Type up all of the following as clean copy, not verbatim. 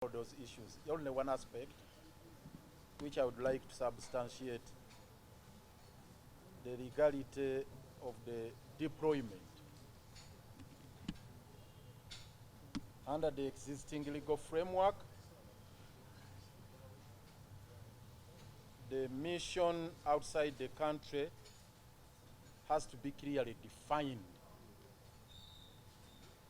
those issues. Only one aspect which I would like to substantiate: the legality of the deployment. Under the existing legal framework, the mission outside the country has to be clearly defined.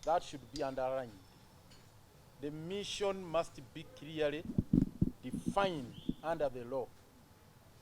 That should be underlined. The mission must be clearly defined under the law,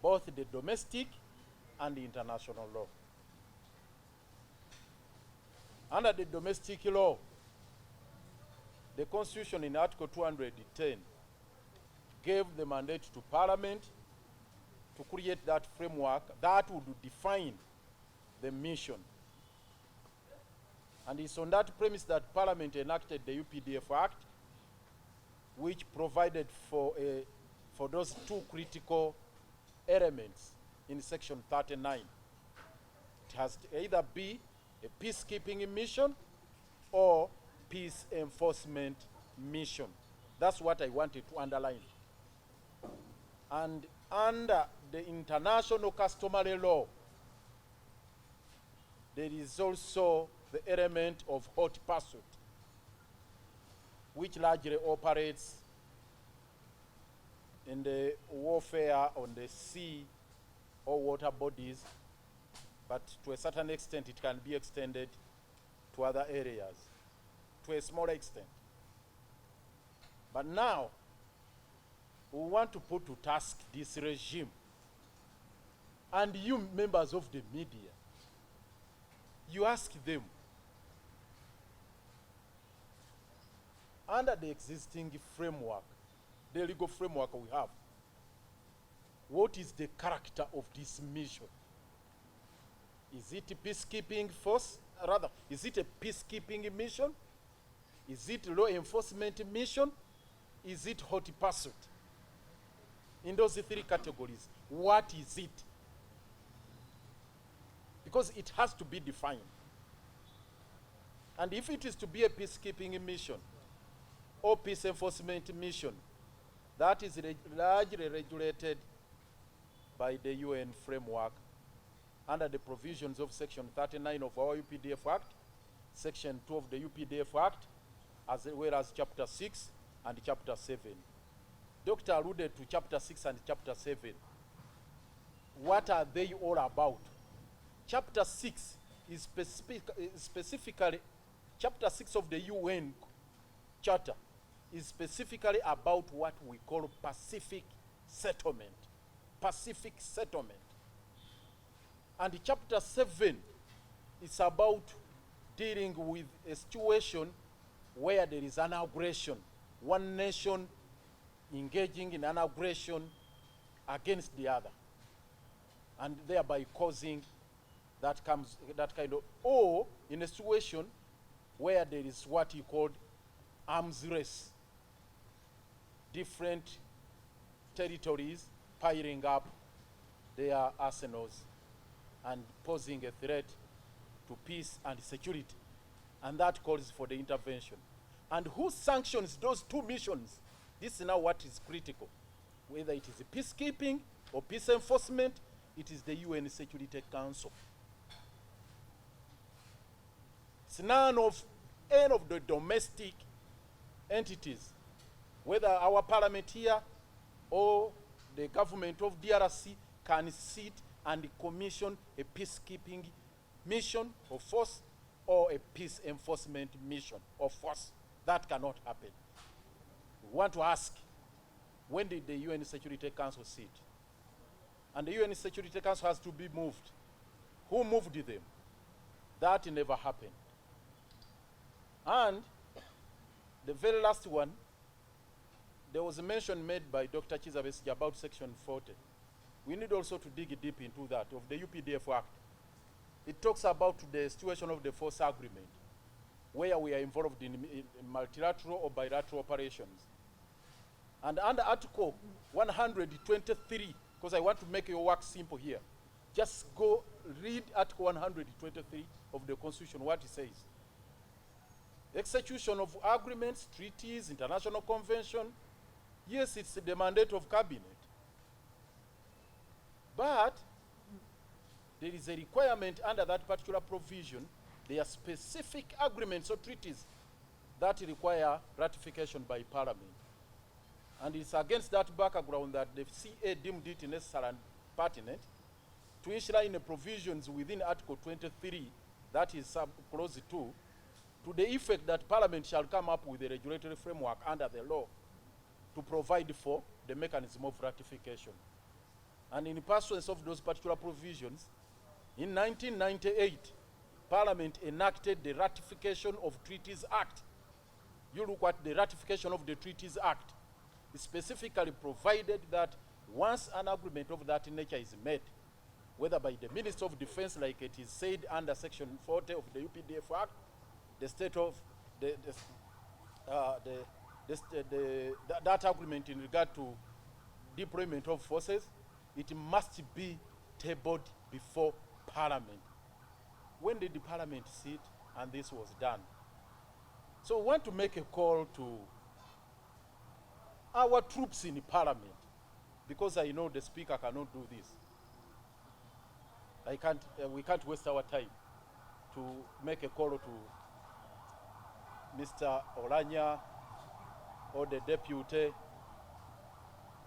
both the domestic and the international law. Under the domestic law, the Constitution in Article 210 gave the mandate to Parliament to create that framework that would define the mission. And it's on that premise that Parliament enacted the UPDF Act, which provided for those two critical elements in Section 39. It has to either be a peacekeeping mission or peace enforcement mission. That's what I wanted to underline. And under the international customary law, there is also the element of hot pursuit, which largely operates in the warfare on the sea or water bodies, but to a certain extent it can be extended to other areas, to a smaller extent. But now, we want to put to task this regime. And you members of the media, you ask them, under the existing framework, the legal framework we have, what is the character of this mission? Is it a peacekeeping force? Rather, is it a peacekeeping mission? Is it law enforcement mission? Is it hot pursuit? In those three categories, what is it? Because it has to be defined. And if it is to be a peacekeeping mission or peace enforcement mission, that is largely regulated by the UN framework under the provisions of Section 39 of our UPDF Act, Section 2 of the UPDF Act, as well as Chapter 6 and Chapter 7. Doctor alluded to Chapter 6 and Chapter 7. What are they all about? Chapter 6 is specifically, Chapter 6 of the UN Charter is specifically about what we call Pacific settlement. Pacific settlement. And Chapter 7 is about dealing with a situation where there is an aggression, one nation engaging in an aggression against the other, and thereby causing that kind of, or in a situation where there is what you called arms race, different territories piling up their arsenals and posing a threat to peace and security, and that calls for the intervention. And who sanctions those two missions? This is now what is critical. Whether it is a peacekeeping or peace enforcement, it is the UN Security Council. It's none of any of the domestic entities, whether our parliament here or the government of DRC, can sit and commission a peacekeeping mission of force or a peace enforcement mission of force. That cannot happen. We want to ask, when did the UN Security Council sit? And the UN Security Council has to be moved. Who moved them? That never happened. And the very last one, there was a mention made by Dr. Kizabesija about Section 40. We need also to dig deep into that, of the UPDF Act. It talks about the situation of the force agreement, where we are involved in multilateral or bilateral operations. And under Article 123, because I want to make your work simple here, just go read Article 123 of the Constitution, what it says. Execution of agreements, treaties, international convention, yes, it's the mandate of cabinet. But there is a requirement under that particular provision. There are specific agreements or treaties that require ratification by Parliament. And it's against that background that the CA deemed it necessary and pertinent to enshrine the provisions within Article 23, that is sub-clause 2, to the effect that Parliament shall come up with a regulatory framework under the law to provide for the mechanism of ratification. And in pursuance of those particular provisions, in 1998, Parliament enacted the Ratification of Treaties Act. You look at the Ratification of the Treaties Act. It specifically provided that once an agreement of that nature is made, whether by the Minister of Defense, like it is said under Section 40 of the UPDF Act, the state of that agreement in regard to deployment of forces, it must be tabled before Parliament. When did the Parliament sit and this was done? So we want to make a call to our troops in the Parliament, because I know the Speaker cannot do this. We can't waste our time to make a call to Mr. Oranya or the deputy.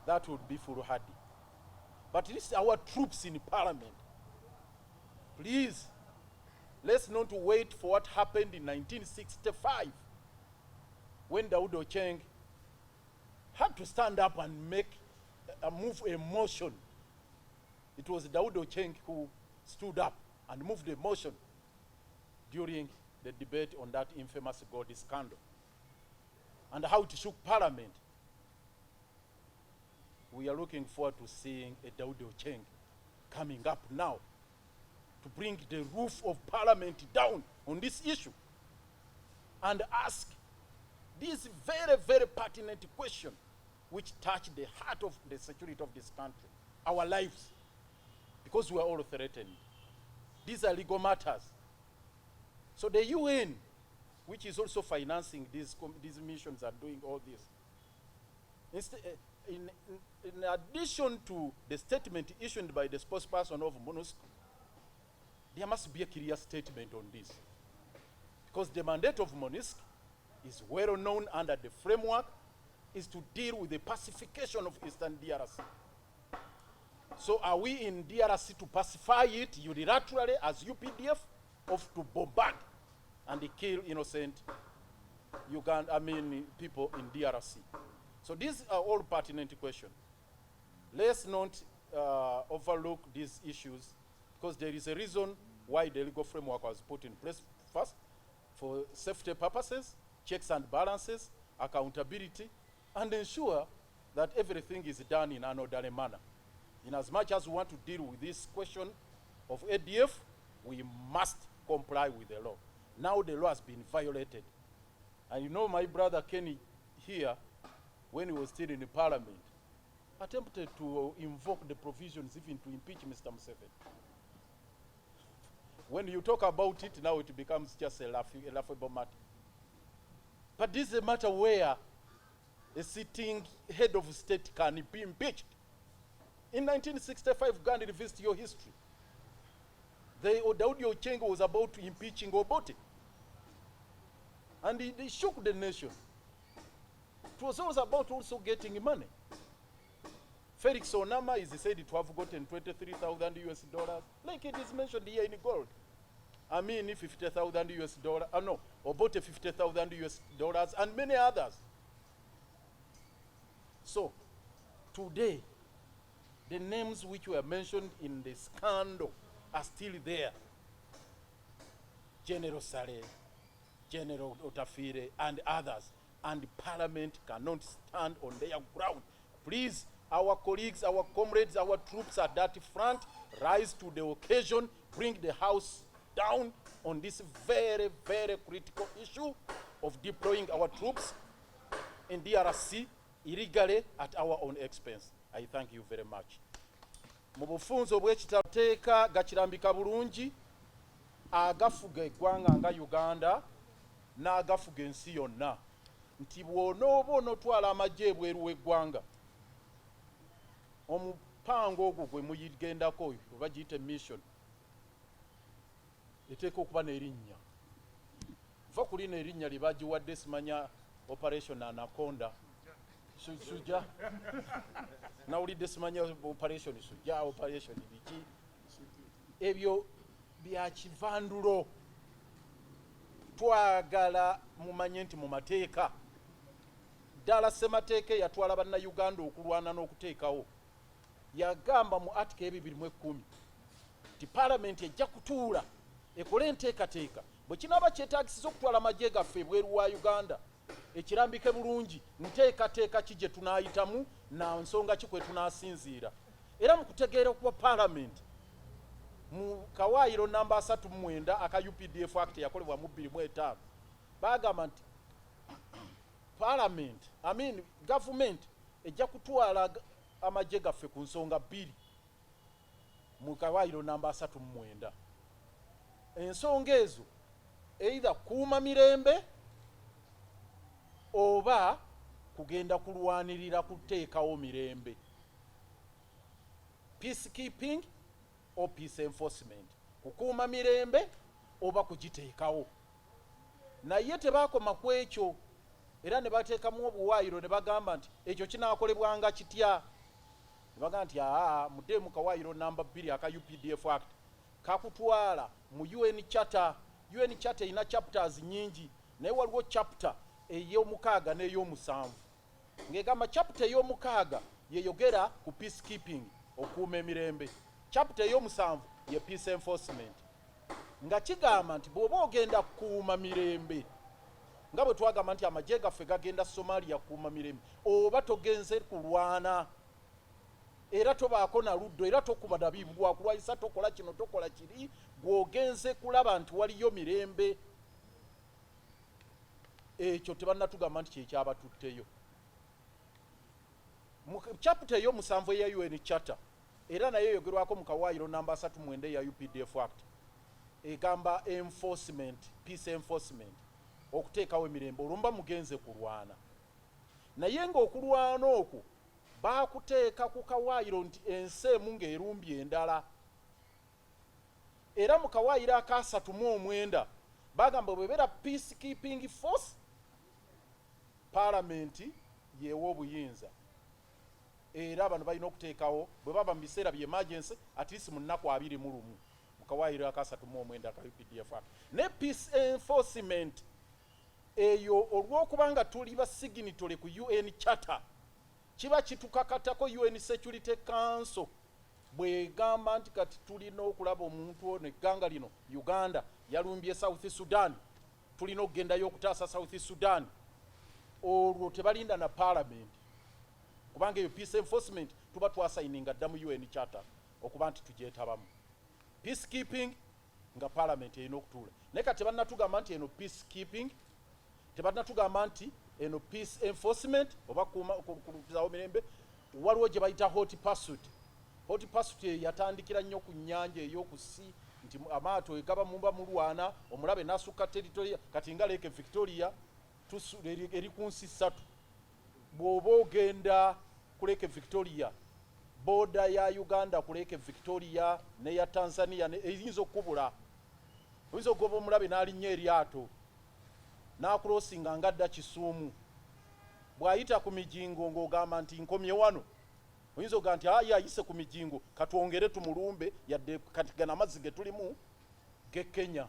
That would be foolhardy. But it is our troops in Parliament. Please, let's not wait for what happened in 1965 when Daud Ocheng had to stand up and move a motion. It was Daud Ocheng who stood up and moved a motion during the debate on that infamous Godi scandal and how it shook Parliament. We are looking forward to seeing a Daud Ocheng coming up now to bring the roof of Parliament down on this issue and ask this very, very pertinent question which touch the heart of the security of this country, our lives, because we are all threatened. These are legal matters. So the UN, which is also financing these missions, are doing all this. In addition to the statement issued by the spokesperson of MONUSCO, there must be a clear statement on this. Because the mandate of MONUSCO is well known under the framework, is to deal with the pacification of Eastern DRC. So are we in DRC to pacify it unilaterally as UPDF, or to bombard and kill innocent people in DRC? So these are all pertinent questions. Let's not overlook these issues, because there is a reason why the legal framework was put in place first, for safety purposes, checks and balances, accountability, and ensure that everything is done in an orderly manner. In as much as we want to deal with this question of ADF, we must comply with the law. Now the law has been violated. And you know, my brother Kenny here, when he was still in the Parliament, attempted to invoke the provisions even to impeach Mr. Museveni. When you talk about it, now it becomes just a laughable matter. But this is a matter where a sitting head of state can be impeached. In 1965, Uganda, revisit your history. Daud Ocheng was about to impeach Obote. And they shook the nation. It was also about also getting money. Felix Onama is said to have gotten $23,000 US, like it is mentioned here in gold. I mean, $50,000 US, Obote $50,000 US, and many others. So, today, the names which were mentioned in the scandal are still there. General Saleh, General Otafire, and others. And the Parliament cannot stand on their ground. Please, our colleagues, our comrades, our troops at that front, rise to the occasion, bring the House down on this very, very critical issue of deploying our troops in DRC illegally at our own expense. I thank you very much. Mu bufunzo bw'ekitateeka gakirambika bulungi agafuga eggwanga nga Uganda n'agafuga ensi yonna nti bw'onooba onotwala amagye ebweru w'eggwanga omupango ogwo gwe muyigendako oba giyite mission eteeka okuba n'erinnya va ku lino erinnya lye bagiwadde simanya operation anaconda sujja nawulidde simanya operation sujja operation biki ebyo bya kivandulo twagala mumanye nti mu mateeka ddala ssemateeka eyatwala bannayuganda okulwana n'okuteekawo yagamba mu article ebibiri mu 10 nti paalamenti ejja kutuula ekole enteekateeka bwe kinaaba kyetaagisiza okutwala amagye gaffe ebweru wa uganda ekirambike bulungi nteekateeka ki gye tunaayitamu na nsonga ki kwe tunaasinziira era mu kutegeera okuba paalamenti mu kawaayiro namba 39 aka UPDF Act yakolebwa mu 2005 bagamba nti parliament government ejja kutwala amagye gaffe ku nsonga 2 mu kawaayiro namba 39 ensonga ezo either kuuma mirembe oba kugenda kulwanirira kuteekawo mirembe peacekeeping or peace enforcement kukuuma mirembe oba kugiteekawo naye tebakoma ku ekyo era ne bateekamu obuwaayiro ne bagamba nti ekyo kinaakolebwanga kitya ne bagamba nti mudde mu kawaayiro namba 2 aka UPDF Act kakutwala mu UN Charter erina chapters nyingi naye waliwo chapter ey'omukaaga n'ey'omusanvu ng'egamba chapter ey'omukaaga yeyogera ku peacekeeping okuuma emirembe chapter ey'omusanvu ye peace enforcement nga kigamba nti bw'oba ogenda kuuma mirembe nga bwe twagamba nti amagye gaffe gagenda Somalia kuuma mirembe oba togenze kulwana era tobaako na luddo era tokuba dabibu lwakulwanyisa tokola kino tokola kiri gw'ogenze kulaba nti waliyo mirembe ekyo tebannatugamba nti kyekyabatutteyo mu chapter ey'omusanvu eya UN Charter era naye yogerwako mu kawaayiro namba 39 ya UPDF Act egamba enforcement peace enforcement okuteekawo emirembe olumba mugenze kulwana naye ng'okulwana okwo baakuteeka ku kawaayiro nti ensi emu ng'erumbye endala era mu kawaayiro aka 39 bagamba bwebeera peacekeeping force paalamenti yeewa obuyinza era bano balina okuteekawo bwe baba mu biseera bye emergency at least mu nnaku 21 mu kawaayiro aka 39 ka UPDF Act ne peace enforcement eyo olw'okuba tuli ba signatory ku UN Charter kiba kitukakatako UN Security Council bwegamba nti kati tulina okulaba omuntu ono egganga lino Uganda yalumbye South Sudan tulina okugendayo okutaasa South Sudan olwo tebalinda na parliament kubanga eyo peace enforcement tuba twasayininga dda mu UN Charter okuba nti tugyetabamu peacekeeping nga parliament erina okutuula naye kati tebannatugamba nti eno peacekeeping tebannatugamba nti eno peace enforcement oba kulupizawo mirembe waliwo gye bayita hot pursuit yatandikira nnyo ku nnyanja ey'okusi nti amaato egaba mumba mulwana omulabe n'asukka territory kati nga Lake Victoria eri ku nsi 3 bw'oba ogenda ku Lake Victoria boda ya Uganda ku Lake Victoria neya Tanzania eyinza okubula oyinza okugoba omulabe n'alinnya eryato n'akulosinga ngadda Kisuumu bw'ayita ku mijingo ng'ogamba nti nkomye wano oyinza okugamba nti ayise ku mijingo katwongere tumulumbe yadde kati gana amazzi ge tulimu ge Kenya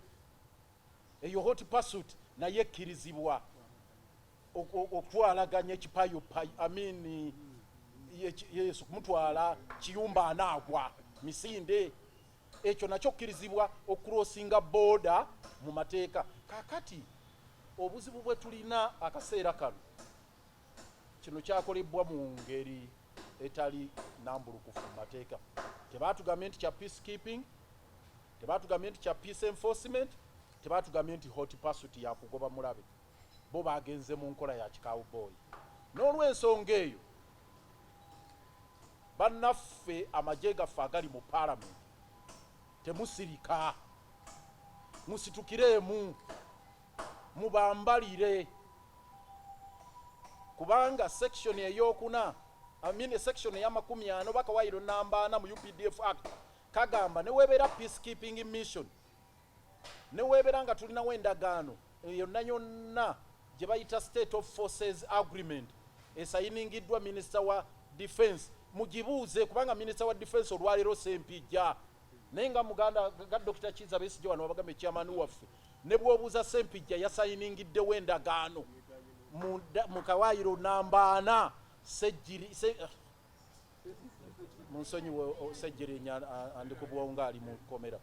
eyo hot pursuit naye ekkirizibwa okutwalaganya ekipayo yesu kumutwala kiyumba anaagwa misinde ekyo nakyo kkirizibwa okurosinga boda mu mateeka kakati obuzibu bwe tulina akaseera kano kino kyakolebwa mu ngeri etali nambulukufu mu mateeka tebaatugambye nti kya peacekeeping tebaatugambye nti kya peace enforcement tebaatugambye nti hot pursuit yakugoba mulabe bo bagenze mu nkola ya kikawuboyi n'olw'ensonga eyo bannaffe amagye gaffe agali mu parliament temusirika musitukireemu mubambalire kubanga section eyokuna section ya 40 bakawairo namba 4 mu UPDF Act kagamba ne webera peacekeeping mission ne webera nga tulina wendagaano yonna gye bayita state of forces agreement esayiningidwa minister wa defense mugibuuze kubanga minister wa defense olwalero Sempijja naye nga muganda ga Dr. Kiza Besigye wano wabagambe chairman waffe ne bwobuuza Sempijja yasayiningidde wendagaano mu kawairo namba 4 sejjiri munsonyi sejjiri nya andikubwonga ali mu komera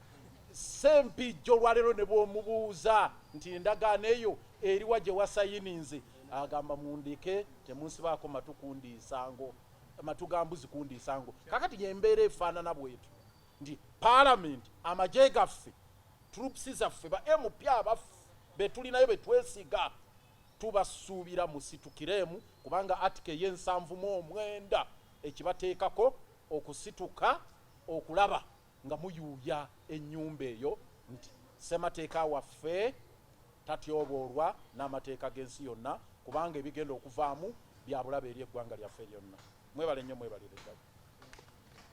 Sempijja olwalero ne bwomubuuza nti endagaano eyo eriwa gye wasayininze agamba mundike temunsibaako matugambuzi kundiisango kakati yembeera efaanana bwetu nti parliament amagye gaffe troops zaffe ba MP abaffe betulinayo betwesiga tubasuubira musitukiremu kubanga article ye7 ekibateekako okusituka okulaba nga muyuuya ennyumba eyo nti semateeka waffe tatyoboolwa n'amateeka g'ensi yonna kubanga ebigenda okuvaamu bya bulabe eri eggwanga lyaffe lyonna. Mwebale nnyo mwebalire ddala.